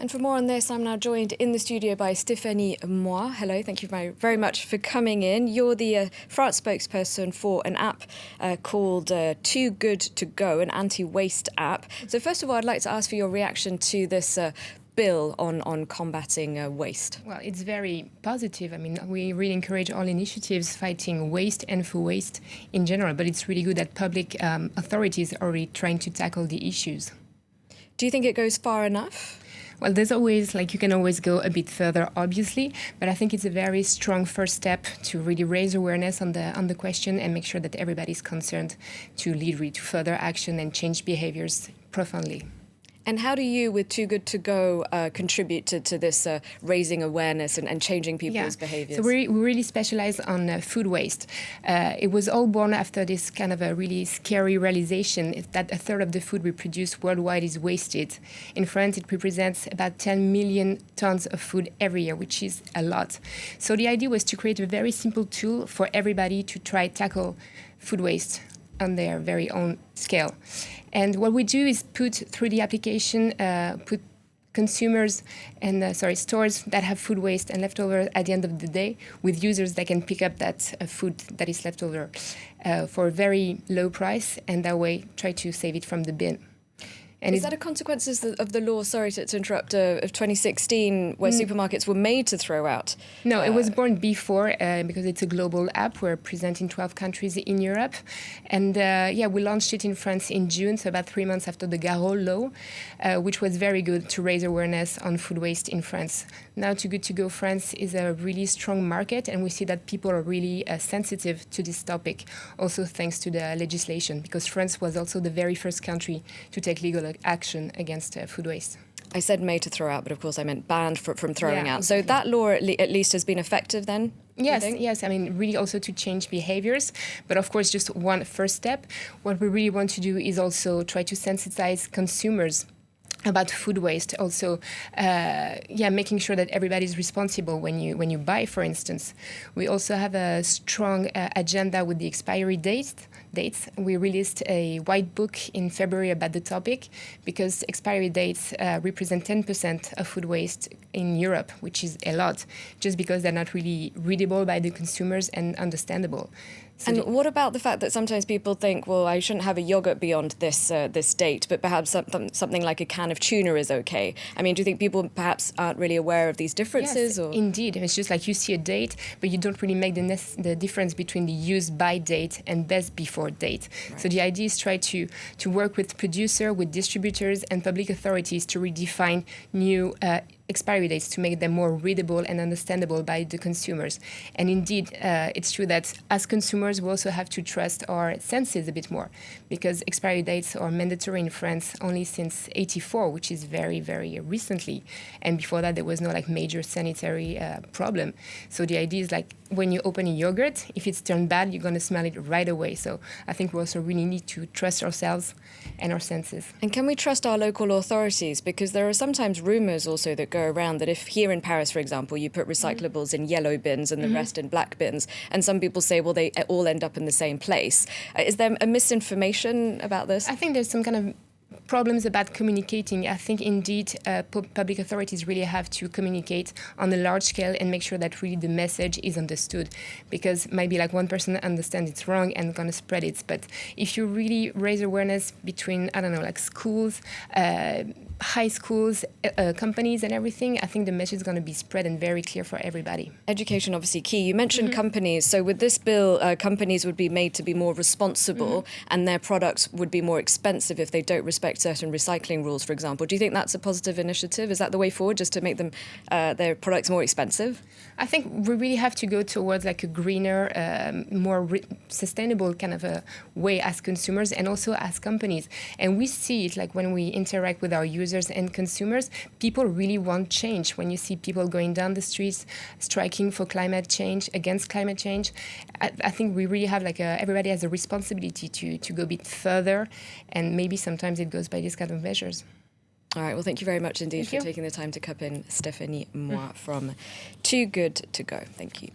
And for more on this, I'm now joined in the studio by Stéphanie Moi. Hello, thank you very much for coming in. You're the France spokesperson for an app called Too Good To Go, an anti-waste app. So first of all, I'd like to ask for your reaction to this bill on combating waste. Well, it's very positive. I mean, we really encourage all initiatives fighting waste and food waste in general, but it's really good that public authorities are already trying to tackle the issues. Do you think it goes far enough? Well, there's always, you can always go a bit further, obviously, but I think it's a very strong first step to really raise awareness on the question and make sure that everybody's concerned to lead to further action and change behaviors profoundly. And how do you, with Too Good To Go, contribute to this raising awareness and changing people's behaviors? So we really specialize on food waste. It was all born after this kind of a really scary realization that a third of the food we produce worldwide is wasted. In France, it represents about 10 million tons of food every year, which is a lot. So the idea was to create a very simple tool for everybody to try tackle food waste on their very own scale. And what we do is put through the application, put consumers and stores that have food waste and leftover at the end of the day with users that can pick up that food that is left over for a very low price, and that way try to save it from the bin. And is that a consequence of the law, sorry to interrupt, of 2016, where supermarkets were made to throw out? No, it was born before because it's a global app. We're present in 12 countries in Europe. And we launched it in France in June, so about 3 months after the Garot law, which was very good to raise awareness on food waste in France. Now, Too Good To Go France is a really strong market, and we see that people are really sensitive to this topic, also thanks to the legislation, because France was also the very first country to take legal action against food waste. I said made to throw out, but of course I meant banned from throwing out. Exactly. So that law at least has been effective then? Yes. I mean, really also to change behaviors. But of course, just one first step. What we really want to do is also try to sensitize consumers about food waste. Also, making sure that everybody's responsible when you buy, for instance. We also have a strong agenda with the expiry dates. We released a white book in February about the topic because expiry dates represent 10% of food waste in Europe, which is a lot, just because they're not really readable by the consumers and understandable. So and what about the fact that sometimes people think, well, I shouldn't have a yogurt beyond this date, but perhaps something like a can of tuna is okay? I mean, do you think people perhaps aren't really aware of these differences? Yes, indeed. It's just like you see a date, but you don't really make the difference between the use by date and best before date. Right. So the idea is try to work with producers, with distributors and public authorities to redefine new expiry dates to make them more readable and understandable by the consumers. And indeed, it's true that as consumers, we also have to trust our senses a bit more, because expiry dates are mandatory in France only since '84, which is very, very recently. And before that, there was no major sanitary problem. So the idea is when you open a yogurt, if it's turned bad, you're going to smell it right away. So I think we also really need to trust ourselves and our senses. And can we trust our local authorities? Because there are sometimes rumors also that go around that if here in Paris, for example, you put recyclables in yellow bins and the rest in black bins, and some people say, well, they all end up in the same place. Is there a misinformation about this? I think there's some kind of problems about communicating. I think indeed public authorities really have to communicate on a large scale and make sure that really the message is understood, because maybe one person understands it's wrong and going to spread it. But if you really raise awareness between, schools, high schools, companies and everything, I think the message is going to be spread and very clear for everybody. Education obviously key. You mentioned companies. So with this bill, companies would be made to be more responsible and their products would be more expensive if they don't respect certain recycling rules, for example. Do you think that's a positive initiative? Is that the way forward, just to make them their products more expensive? I think we really have to go towards a greener, more sustainable kind of a way as consumers and also as companies. And we see it when we interact with our users and consumers, people really want change. When you see people going down the streets, striking for climate change, against climate change, I think we really have everybody has a responsibility to go a bit further, and maybe sometimes it goes by these kind of measures. All right, well, thank you very much indeed for taking the time to come in, Stéphanie Moi from Too Good To Go. Thank you.